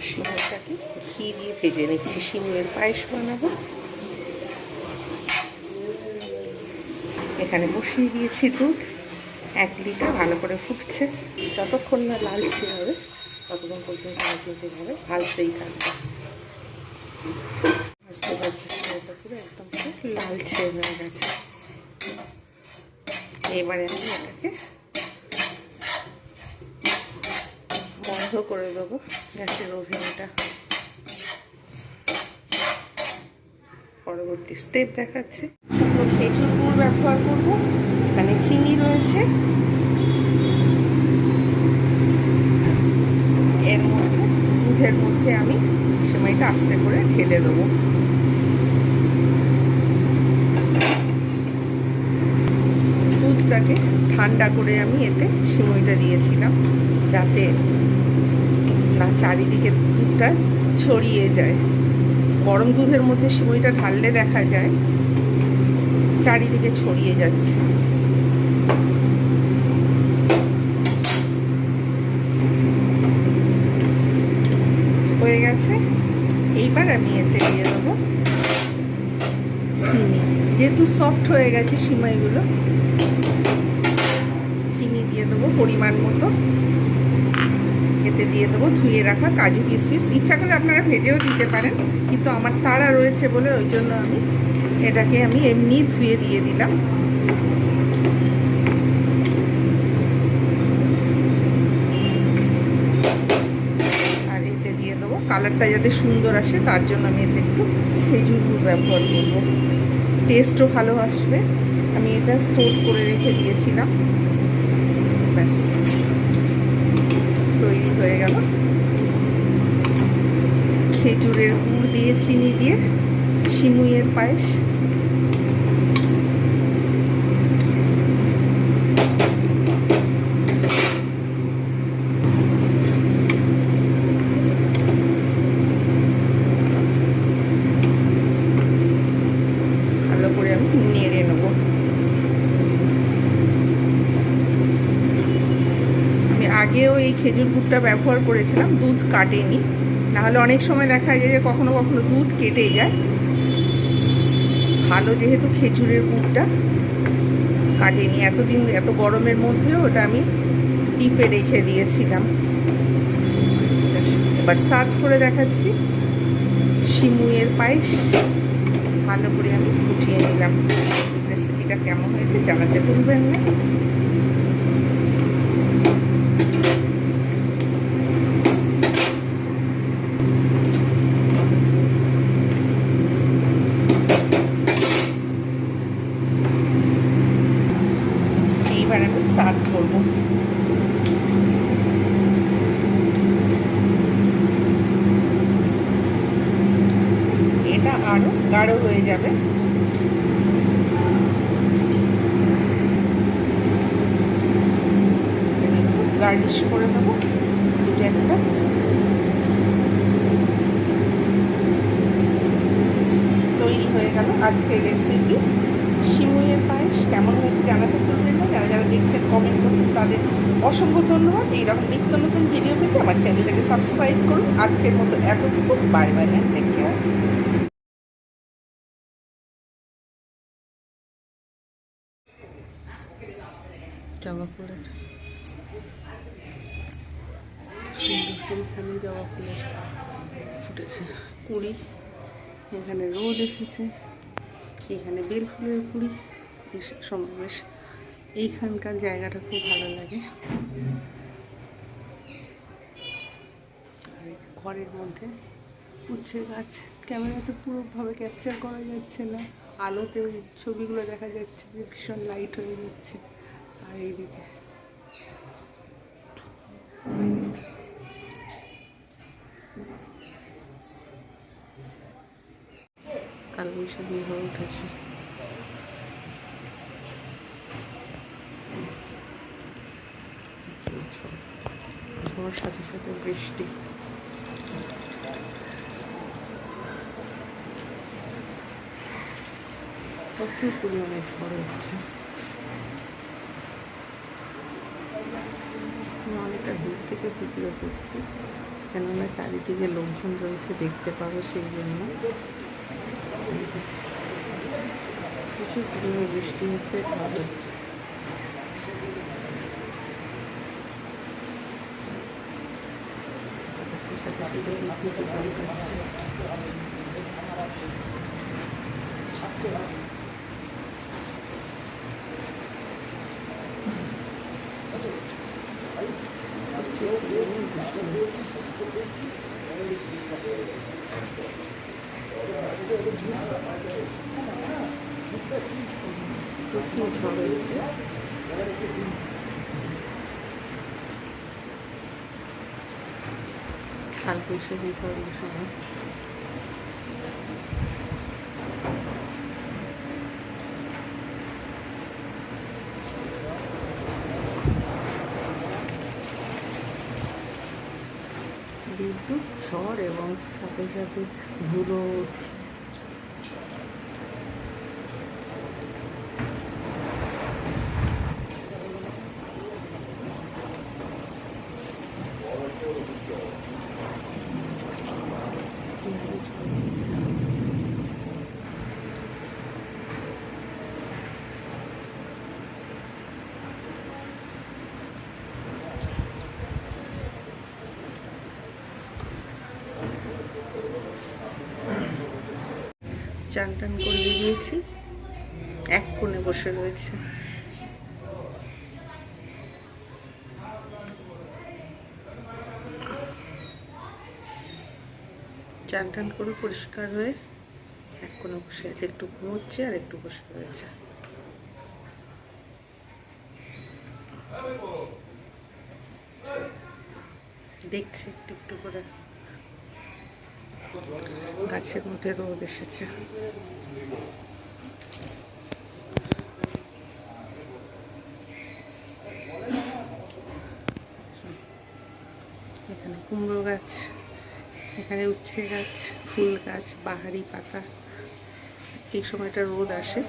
সিমুইটাকে ঘি দিয়ে ভেজে নিচ্ছি। সিমুইয়ের পায়েস বানাবো। এখানে বসিয়ে দিয়েছি দুধ 1 লিটার, ভালো করে ফুটছে। যতক্ষণ না লালচে হবে ততক্ষণ পর্যন্ত ভাজতে হবে, ভাজতেই থাকবে। আস্তে আস্তে সিমুইটা পুরো একদম লালচে হয়ে গেছে। এবারে আমি এটাকে বন্ধ করে দেবো গ্যাসের ওভেনটা। পরবর্তী স্টেপ দেখাচ্ছি। শুকনো খেজুর গুড় ব্যবহার করব। এখানে চিনি রয়েছে। এর মধ্যে দুধের মধ্যে আমি সিমাইটা আস্তে করে ঢেলে দেবো। দুধটাকে ঠান্ডা করে আমি এতে সিমুইটা দিয়েছিলাম, যাতে না চারিদিকে দুধটা ছড়িয়ে যায়। গরম দুধের মধ্যে সিমুইটা ঢাললে দেখা যায় চারিদিকে ছড়িয়ে যাচ্ছে। হয়ে গেছে। এইবার আমি এতে দিয়ে দেবো চিনি। যেহেতু সফট হয়ে গেছে সিমাইগুলো, চিনি দিয়ে দেবো পরিমাণ মতো। এতে দিয়ে দেবো ধুয়ে রাখা কাজু কিশমিশ। ইচ্ছা করলে আপনারা ভেজেও দিতে পারেন, কিন্তু আমার তাড়া রয়েছে বলে ওই জন্য এটাকে আমি এমনি ধুয়ে দিয়ে দিলাম। আর এতে দিয়ে দেবো কালারটা যাতে সুন্দর আসে, তার জন্য আমি এতে একটু খেজুর গুড় ব্যবহার করবো। টেস্টও ভালো আসবে। আমি এটা স্টোর করে রেখে দিয়েছিলাম। ব্যাস, তৈরি হয়ে গেল খেজুরের গুড় দিয়ে চিনি দিয়ে সিমুইয়ের পায়েস। ভালো করে আমি নেড়ে নেব। আমি আগেও এই খেজুর গুড়টা ব্যবহার করেছিলাম, দুধ কাটেনি। নাহলে অনেক সময় দেখা যায় যে কখনো কখনো দুধ কেটে যায়। ভালো যেহেতু খেজুরের গুড়টা কাটেনি, এতদিন এত গরমের মধ্যেও ওটা আমি টিপে রেখে দিয়েছিলাম। এবার সার্ভ করে দেখাচ্ছি সিমুইয়ের পায়েস। ভালো করে আমি ফুটিয়ে নিলাম। রেসিপিটা কেমন হয়েছে জানাতে ভুলবেন না। এইবার আমি সার্ভ করবো। এটা আরো গাঢ় হয়ে যাবে। গার্নিশ করে দেবো দুটো একটা। তৈরি হয়ে গেল আজকের রেসিপি সিমুইয়ের পায়েস। কেমন হয়েছে জানাতে ভুলবেন না। যারা যারা দেখছেন কমেন্ট করুন, তাদের অসংখ্য ধন্যবাদ। এইরকম নিত্য নতুন ভিডিও পেতে আমার চ্যানেলটাকে সাবস্ক্রাইব করুন। আজকের মতো এতটুকু। Bye bye and take care. জবা ফুলের সুন্দর ফুলখানি, জবা ফুলের ফুটেছে কুড়ি। এখানে রোদ এসেছে, এখানে বেল ফুলের কুড়ি সমাবেশ। এইখানকার জায়গাটা খুব ভালো লাগে। আর ঘরের মধ্যে উচ্ছে গাছ। ক্যামেরাতে পুরোভাবে ক্যাপচার করা যাচ্ছে না, আলোতে ছবিগুলো দেখা যাচ্ছে যে ভীষণ লাইট হয়ে যাচ্ছে। আর এইদিকে কালবৈশাখী হয়ে উঠেছে। ঝড় সাথে সাথে বৃষ্টি। প্রচুর পরিমাণে ঝড় হচ্ছে। অনেকটা দূর থেকে ভিডিও করছি। কেননা চারিদিকে লোকজন রয়েছে, দেখতে পাবো সেই জন্য। প্রচুর পরিমাণে বৃষ্টি হচ্ছে, ভালো হচ্ছে। প্রচুর ঝড় হচ্ছে। কাল বৈশাখী ঝড়ের সময় বিদ্যুৎ, ঝড় এবং সাথে সাথে ধুলো উঠছে। চান টান করিয়ে দিয়েছি, এক কোণে বসে রয়েছে। চান টান করে পরিষ্কার হয়ে এক কোণে বসে আছে, একটু ঘুমোচ্ছে আর একটু বসে রয়েছে। দেখছে একটু একটু করে। গাছের মধ্যে রোদ এসেছে। এখানে কুমড়ো গাছ, এখানে উচ্ছে গাছ, ফুল গাছ, বাহারি পাতা। এই সময়টা রোদ আসে।